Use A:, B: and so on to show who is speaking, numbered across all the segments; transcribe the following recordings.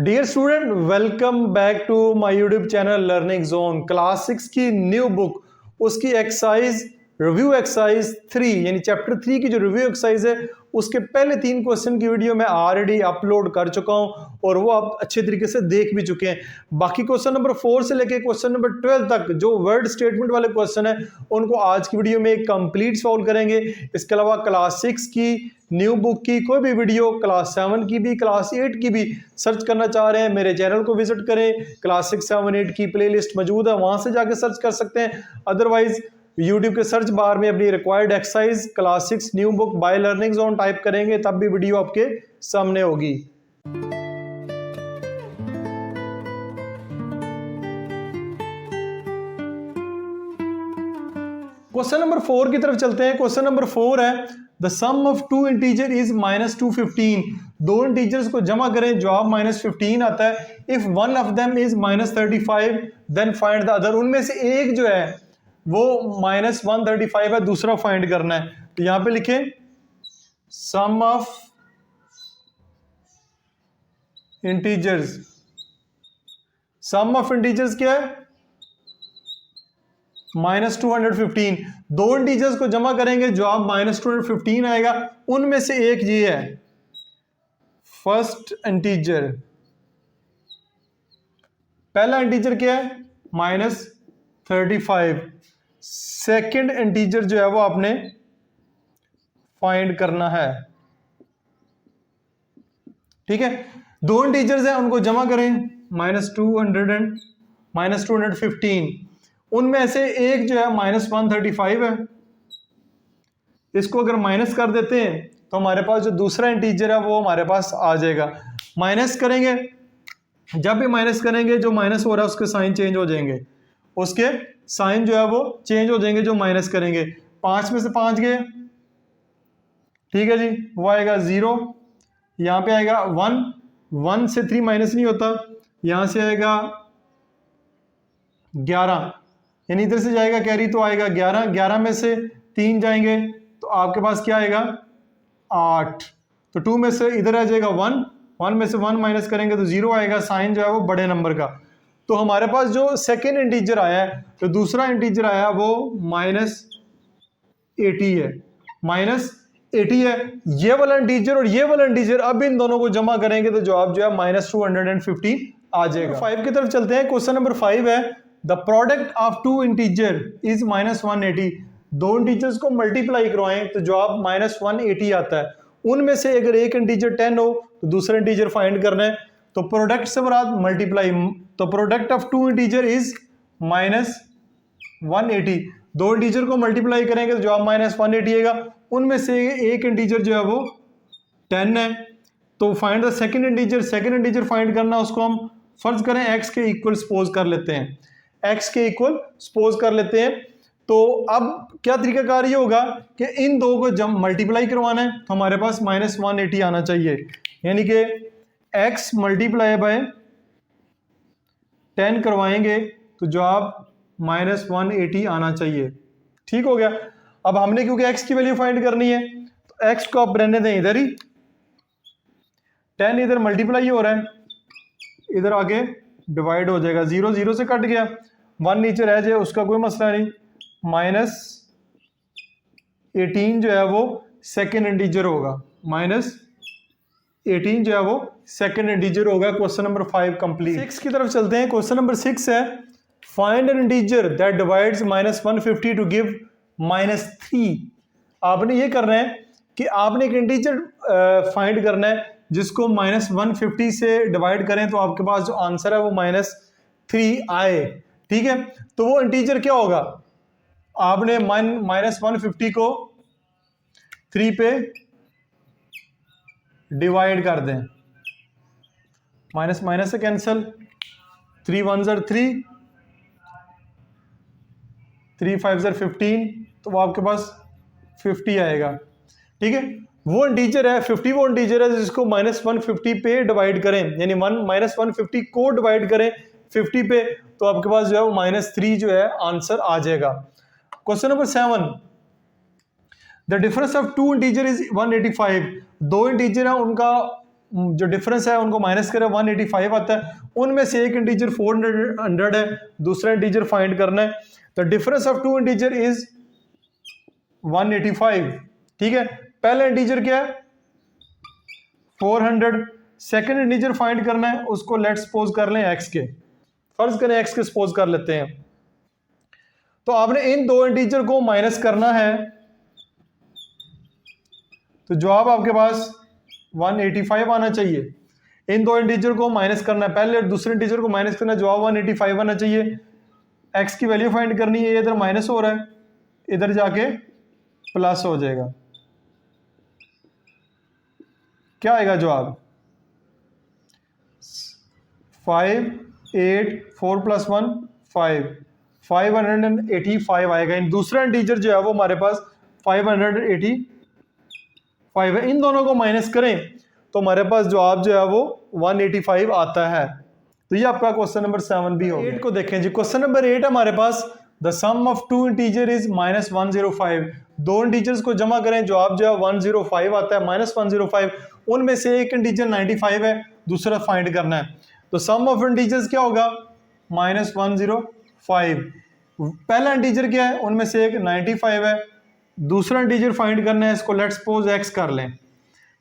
A: Dear student, welcome back to my YouTube channel learning zone. Class 6 की new book, उसकी exercise review exercise 3 यानी chapter 3 की जो review exercise है उसके पहले 3 क्वेश्चन की वीडियो मैं ऑलरेडी अपलोड कर चुका हूं और वो आप अच्छे तरीके से देख भी चुके हैं। बाकी क्वेश्चन नंबर 4 से लेके क्वेश्चन नंबर 12 तक जो वर्ड स्टेटमेंट वाले क्वेश्चन है उनको आज की वीडियो में कंप्लीट सॉल्व करेंगे। इसके अलावा क्लास 6 की न्यू बुक की कोई भी वीडियो, क्लास 7 की भी, क्लास 8 की भी सर्च करना चाह रहे हैं मेरे चैनल को विजिट करें। क्लास 6, 7, 8 की प्लेलिस्ट मौजूद है, वहां से जाके सर्च कर सकते हैं। अदरवाइज यूट्यूब के सर्च बार में अपनी required exercise class 6 new book by learning zone type करेंगे, तब भी वीडियो आपके सामने होगी। क्वेश्चन नंबर 4 की तरफ चलते हैं। क्वेश्चन नंबर 4 है the sum of two integer is -215। दो इंटीजर्स को जमा करें, जवाब -15 आता है। If one of them is -35 then find the other. उनमें से एक जो है वो -135 है, दूसरा फाइंड करना है। तो यहां पे लिखें sum of integers. Sum of integers क्या है? -215। दो इंटीजर्स को जमा करेंगे, जवाब -215 आएगा। उनमें से एक ये है फर्स्ट इंटीजर। पहला इंटीजर क्या है? -35। सेकंड इंटीजर जो है वो आपने फाइंड करना है। ठीक है, दो इंटीजर्स हैं, उनको जमा करें, -200 एंड -215। उनमें से एक जो है -135 है। इसको अगर माइनस कर देते हैं तो हमारे पास जो दूसरा इंटीजर है वो हमारे पास आ जाएगा। माइनस करेंगे, जब भी माइनस करेंगे जो माइनस हो रहा है उसके साइन चेंज हो जाएंगे, उसके साइन जो है वो चेंज हो जाएंगे जो माइनस करेंगे। 5 में से 5 गए, ठीक है जी, वो आएगा 0। यहां पे आएगा 1, 1 से 3 माइनस नहीं होता। यहां से आएगा 11, यानी इधर से जाएगा कैरी तो आएगा 11। 11 में से 3 जाएंगे तो आपके पास क्या आएगा? 8। तो 2 में से इधर आ जाएगा 1, 1 में से 1 माइनस करेंगे तो 0 आएगा। साइन जो है वो बड़े नंबर का। तो हमारे पास जो सेकेंड इंटीजर आया है, तो दूसरा इंटीजर आया वो -80 है। -80 है ये वाला इंटीजर और ये वाला इंटीजर। अब इन दोनों को जमा करेंगे तो जवाब जो है -215 आ जाएगा। 5 की तरफ चलते हैं। क्वेश्चन नंबर 5 है the product of two integer is -180। दो इंटीजर्स को मल्टीप्लाई करवाएं तो जवाब -180 आता है। उनमें से अगर एक इंटीजर 10 हो तो दूसरा इंटीजर फाइंड करना है। तो प्रोडक्ट से मुराद मल्टीप्लाई, तो product of two integer is -180। दो इंटीजर को मल्टीप्लाई करेंगे तो जवाब -180 आएगा। उनमें से एक इंटीजर जो है वो 10 है। तो find the second integer. Second integer find करना, उसको हम फर्ज करें x के इक्वल सपोज कर लेते हैं। x के इक्वल सपोज कर लेते हैं। तो अब क्या तरीकाकार ये होगा कि इन दो को जब मल्टीप्लाई करवाना है तो हमारे पास -180 आना चाहिए, यानी कि x मल्टीप्लाई बाय 10 करवाएंगे तो जवाब -180 आना चाहिए। ठीक हो गया। अब हमने क्योंकि x की वैल्यू फाइंड करनी है तो x को आप रहने दें इधर ही। 10 इधर मल्टीप्लाई हो रहा है, इधर आगे डिवाइड हो जाएगा। 0 0 से कट गया, 1 नीचे रह जाए उसका कोई मसला नहीं। -18 जो है वो सेकेंड इंटीजर होगा। -18 जो है वो सेकेंड इंटीजर होगा। Question number 5 complete. 6 की तरफ चलते हैं। क्वेश्चन नंबर 6 है find an integer that divides -150 to give -3। आपने ये करना है कि आपने एक इंटीजर फाइंड करना है जिसको -150 से डिवाइड करें तो आपके पास जो आंसर है वो -3 आए। ठीक है, तो वो इंटीजर क्या होगा? आपने -150 को 3 पे डिवाइड कर दें, माइनस माइनस से कैंसिल, 3 1 ज़र 3, 3 5 ज़र 15, तो वो आपके पास 50 आएगा। ठीक है, वो इंटीजर है 50, वो इंटीजर है जिसको -150 पे डिवाइड करें, यानी -150 को डिवाइड करें 50 पे तो आपके पास जो है वो -3 जो है आंसर आ जाएगा। Question number 7 the difference of two integer is 185। दो इंटीजर है, उनका जो डिफरेंस है उनको माइनस करें 185 आता है, उनमें से एक इंटीजर 400 है, दूसरा इंटीजर फाइंड करना है। The difference of two integer is 185। ठीक है, पहला इंटीजर क्या है 400, सेकंड इंटीजर फाइंड करना है, उसको लेट्स सपोज कर लें x के, फर्ज करें x के सपोज कर लेते हैं। तो आपने इन दो इंटीजर को माइनस करना है, तो जवाब आपके पास 185 आना चाहिए। इन दो इंटीजर को माइनस करना है, पहले और दूसरे इंटीजर को माइनस करना है, जवाब 185 आना चाहिए। x की वैल्यू फाइंड करनी है, इधर माइनस हो रहा है, इधर जाके प्लस हो जाएगा। क्या आएगा जवाब 5 8 4 + 1 5 585 आएगा। इन दूसरा इंटीजर जो है वो हमारे पास 585 है। इन दोनों को माइनस करें तो हमारे पास जवाब जो है वो 185 आता है। तो ये आपका क्वेश्चन नंबर 7 भी हो गया। 8 को देखें जी, क्वेश्चन नंबर 8 हमारे पास the sum of two integer is -105। दो इंटीजर्स को जमा करें, जवाब जो है 105 आता है, -105। उनमें से एक इंटीजर 95 है, दूसरा फाइंड करना है। तो सम ऑफ इंटीजर्स क्या होगा -105। पहला इंटीजर क्या है, उनमें से एक 95 है, दूसरा इंटीजर फाइंड करना है, इसको लेट्स सपोज x कर लें।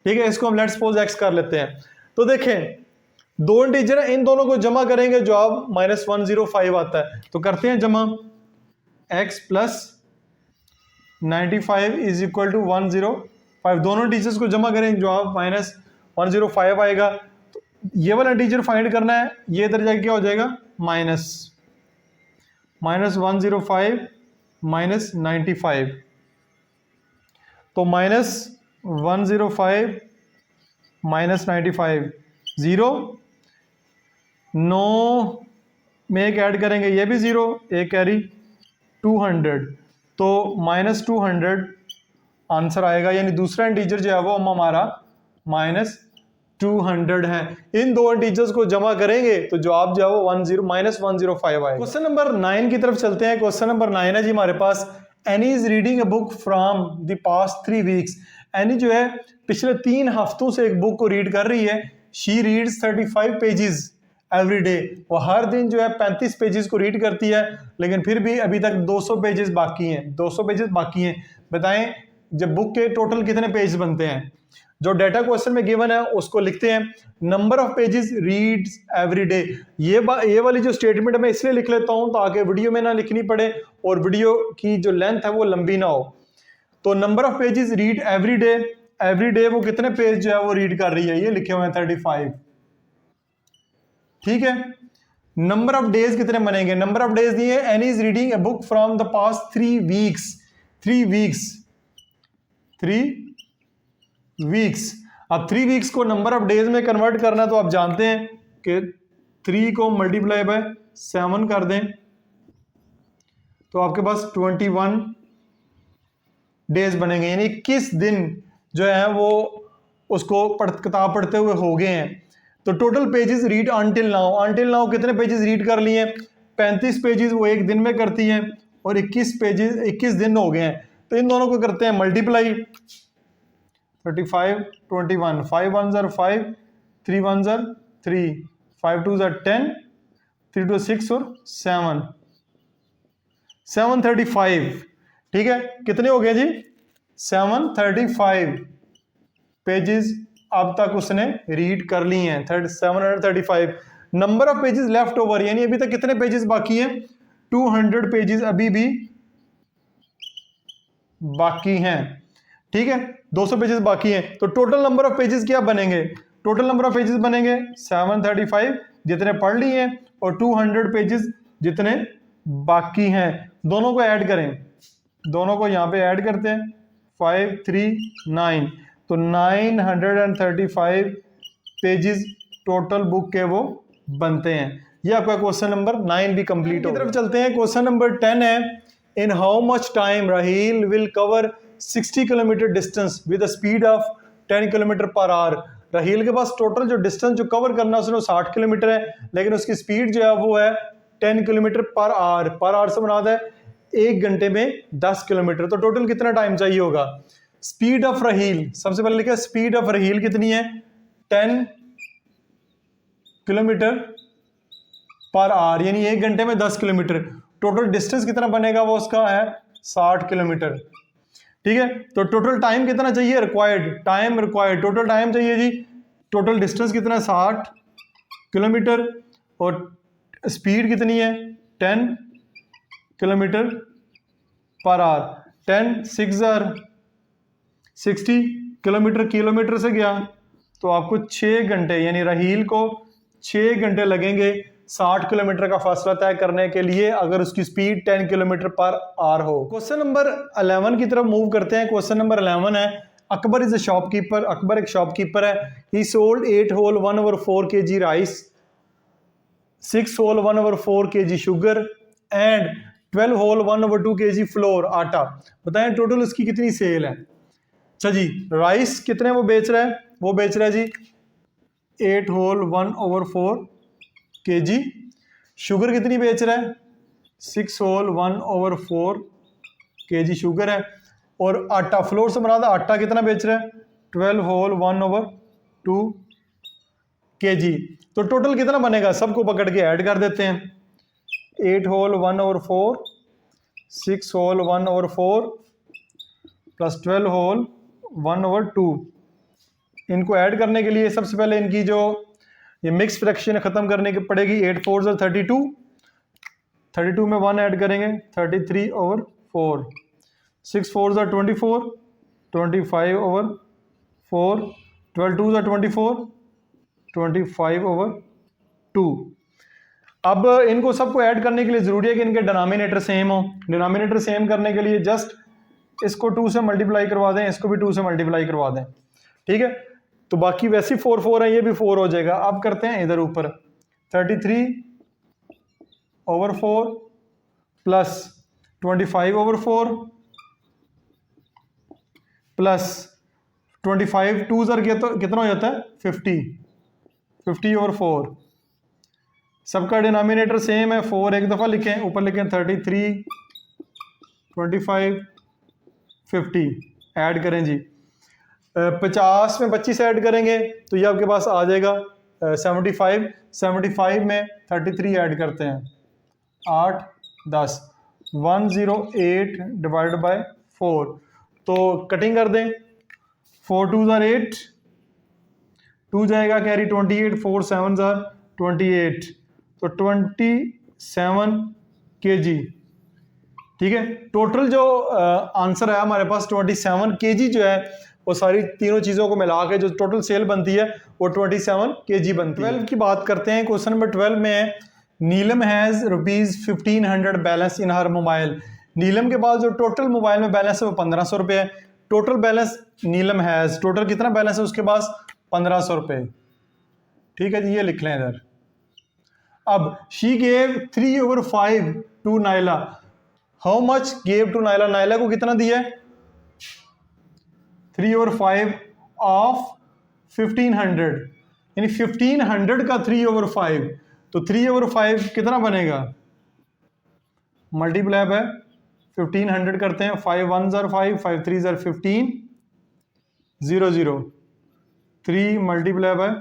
A: ठीक है, इसको हम लेट्स सपोज x कर लेते हैं। तो देखें दो इंटीजर है, इन दोनों को जमा करेंगे, जवाब -105 आता है। तो करते हैं जमा, x + 95 = 105। दोनों इंटीजर्स को जमा करें, जवाब -105 आएगा। तो ये वाला इंटीजर फाइंड करना है, ये इधर जाके क्या हो जाएगा -105 - 95। तो -105 - 95 0, 9 में एक ऐड करेंगे, ये भी 0, एक कैरी 200, तो -200 आंसर आएगा। यानी दूसरा इंटीजर जो है वो हमारा -200 है। इन दो इंटीजर्स को जमा करेंगे तो जवाब जो है वो -105 आएगा। क्वेश्चन नंबर 9 की तरफ चलते हैं। क्वेश्चन नंबर 9 है जी हमारे पास, Annie is reading a book from the past 3 weeks. Annie जो है पिछले 3 हफ्तों से एक बुक को रीड कर रही है। She reads 35 pages every day. वो हर दिन जो है 35 पेजेस को रीड करती है, लेकिन फिर भी अभी तक 200 पेजेस बाकी हैं। 200 पेजेस बाकी हैं। बताएं जब बुक के टोटल कितने पेज बनते हैं। जो डाटा क्वेश्चन में गिवन है उसको लिखते हैं, number of pages reads every day. ये वाली जो स्टेटमेंट मैं इसलिए लिख लेता हूं ताकि वीडियो में ना लिखनी पड़े और वीडियो की जो लेंथ है वो लंबी ना हो। तो number of pages read every day वो कितने पेज जो है वो रीड कर रही है, ये लिखे हुए हैं 35। ठीक है, नंबर ऑफ डेज कितने बनेंगे, नंबर ऑफ डेज दिए, any is reading a book from the past 3 weeks. 3 weeks. अब 3 वीक्स को नंबर ऑफ डेज में कन्वर्ट करना, तो आप जानते हैं कि 3 को मल्टीप्लाई बाय 7 कर दें तो आपके पास 21 डेज बनेंगे। यानी 21 दिन जो है वो उसको किताब पढ़ते हुए हो गए हैं। तो total pages read until now कितने पेजेस रीड कर लिए हैं, 35 पेजेस वो एक दिन में करती हैं और 21 दिन हो गए हैं। तो इन दोनों को करते हैं मल्टीप्लाई, 35 21, 5 1 ज़र 5, 3 1 ज़र 3, 5 2 ज़र 10, 3 2 6 और 7, 735। ठीक है, कितने हो गए जी 735 पेजेस अब तक उसने रीड कर ली हैं। 735। Number of pages left over, यानी अभी तक कितने पेजेस बाकी हैं, 200 पेजेस अभी भी बाकी हैं। ठीक है, 200 पेजेस बाकी हैं। तो टोटल नंबर ऑफ पेजेस क्या बनेंगे, टोटल नंबर ऑफ पेजेस बनेंगे 735 जितने पढ़ लिए हैं और 200 पेजेस जितने बाकी हैं। दोनों को ऐड करें, दोनों को यहां पे ऐड करते हैं, 5 3 9, तो 935 पेजेस टोटल बुक के वो बनते हैं। ये आपका क्वेश्चन नंबर 9 भी कंप्लीट हो गया। तरफ चलते हैं, क्वेश्चन नंबर 10 है, in how much time Raheel will cover 60 kilometre distance with speed of 10 kilometre per hour. Raheel के पास टोटल जो डिस्टेंस जो कवर करना है उसने 60 किलोमीटर है, लेकिन उसकी स्पीड जो है वो है 10 किलोमीटर पर आवर से बनाता है 1 घंटे में 10 किलोमीटर। तो टोटल कितना टाइम चाहिए होगा। स्पीड ऑफ राहील, सबसे पहले लिखा स्पीड ऑफ राहील कितनी है 10 किलोमीटर पर आवर, यानी 1 घंटे में 10 किलोमीटर। टोटल डिस्टेंस कितना बनेगा, वो उसका है 60 किलोमीटर। ठीक है, तो टोटल टाइम कितना चाहिए, required time, required total time चाहिए जी। टोटल डिस्टेंस कितना है 60 किलोमीटर, और स्पीड कितनी है 10 kilometre per our. 10 6 60 kilometre, kilometre से गया तो आपको 6 घंटे, यानी राहील को 6 घंटे लगेंगे 60 किलोमीटर का फासला तय करने के लिए, अगर उसकी स्पीड 10 किलोमीटर पर आवर हो। क्वेश्चन नंबर 11 की तरफ मूव करते हैं। क्वेश्चन नंबर 11 है, Akbar is a shopkeeper. Akbar एक शॉपकीपर है। He sold 8 whole 1/4 kg rice, 6 whole 1/4 kg sugar and 12 whole 1/2 kg flour, आटा। बताएं टोटल उसकी कितनी सेल है। अच्छा जी, राइस कितने वो बेच रहा है, वो बेच रहा है जी 8 होल 1/4 kg। शुगर कितनी बेच रहा है 6 होल 1/4 kg शुगर है। और आटा, फ्लोर से मुराद आटा कितना बेच रहा है 12 होल 1/2 kg। तो टोटल कितना बनेगा, सबको पकड़ के ऐड कर देते हैं। 8 होल 1/4, 6 होल 1/4 प्लस 12 होल 1/2। इनको ऐड करने के लिए सबसे पहले इनकी जो ये मिक्स फ्रैक्शन खत्म करने की पड़ेगी। 8 4 32, 32 में 1 ऐड करेंगे 33/4, 6 4 24, 25/4, 12 2 24, 25/2। अब इनको सबको ऐड करने के लिए जरूरी है कि इनके डिनोमिनेटर सेम हो। डिनोमिनेटर सेम करने के लिए जस्ट इसको 2 से मल्टीप्लाई करवा दें, इसको भी 2 से मल्टीप्लाई करवा दें। ठीक है, तो बाकी वैसे 4 4 है, ये भी 4 हो जाएगा। अब करते हैं इधर ऊपर 33/4 प्लस 25/4 प्लस 25 2 कितना हो जाता है 50/4। सबका डिनोमिनेटर सेम है, 4 एक दफ़ा लिखें, ऊपर लिखें 33 25 50, ऐड करें जी। 50 में 25 ऐड करेंगे तो ये आपके पास आ जाएगा 75। 75 में 33 ऐड करते हैं 8 10, 108 डिवाइड बाय 4। तो कटिंग कर दें, 4 2 8, 2 जाएगा कैरी 28, 4 7 28, तो 27 kg। ठीक है, टोटल जो आंसर है हमारे पास 27 kg जो है, वो सारी तीनों चीज़ों को मिला के जो टोटल सेल बनती है वो 27 kg बनती है। 12 की बात करते हैं। क्वेश्चन नंबर 12 में है, Neelam has ₹1500 balance in her mobile. Neelam के पास जो टोटल मोबाइल में बैलेंस है वो 1500 रुपये है। Total balance Neelam has, total कितना बैलेंस है उसके पास 1500 रुपये। ठीक है जी, ये लिख लें इधर। अब she gave 3/5 to Naila. How much gave to Naila, Naila को कितना दिया है 3/5 ऑफ 1500, यानी 1500 का 3/5, तो 3/5 कितना बनेगा, मल्टीप्लाई बाय 1500 करते हैं। 5 1 5, 5 3 15, 0 0, 3 मल्टीप्लाई बाय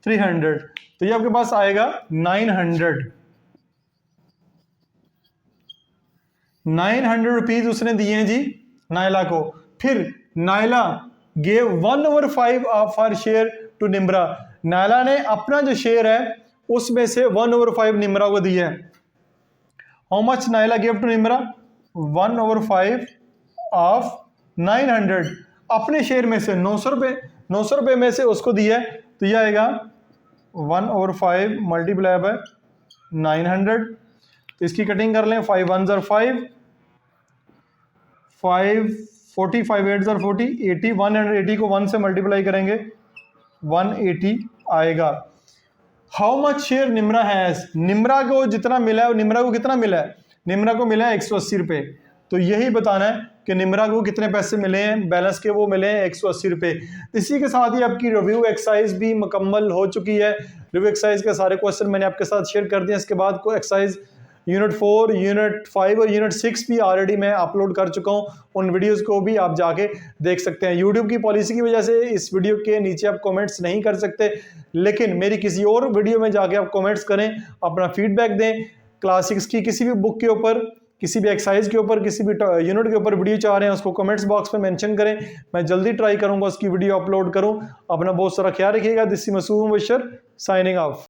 A: 300, तो ये आपके पास आएगा 900 रुपीज उसने दिए हैं जी नायला को। फिर Naila gave 1/5 of her share to Nimra. Naila ने अपना जो शेयर है उसमें से 1/5 निम्रा को दिया है। How much Naila gave to Nimra, 1/5 of 900, अपने शेयर में से 900 रुपये में से उसको दिया है, तो यह आएगा 1/5 मल्टीप्लाई बाय 900। तो इसकी कटिंग कर लें, 5 1 5, 5 40, 5 8 40, 80, 180 को 1 से मल्टीप्लाई करेंगे 180 आएगा। How much share Nimra has, Nimra को जितना मिला है, निम्रा को कितना मिला है, निम्रा को मिला है 180 रुपये। तो यही बताना है कि निम्रा को कितने पैसे मिले हैं बैलेंस के, वो मिले हैं 180 रुपये। इसी के साथ ही आपकी रिव्यू एक्सरसाइज भी मुकम्मल हो चुकी है। रिव्यू एक्सरसाइज के सारे क्वेश्चन मैंने आपके साथ शेयर कर दिए। इसके बाद को एक्सरसाइज यूनिट 4, यूनिट 5 और यूनिट 6 भी ऑलरेडी मैं अपलोड कर चुका हूँ। उन वीडियोस को भी आप जाके देख सकते हैं। यूट्यूब की पॉलिसी की वजह से इस वीडियो के नीचे आप कमेंट्स नहीं कर सकते, लेकिन मेरी किसी और वीडियो में जाके आप कमेंट्स करें, अपना फीडबैक दें। क्लास 6 की किसी भी बुक के ऊपर, किसी भी एक्सरसाइज के ऊपर, किसी भी यूनिट के ऊपर वीडियो चाह रहे हैं, उसको कमेंट्स बॉक्स में मेंशन करें। मैं जल्दी ट्राई करूंगा उसकी वीडियो अपलोड करूं। अपना बहुत सारा ख्याल रखिएगा। This is Masoom Bashar signing of.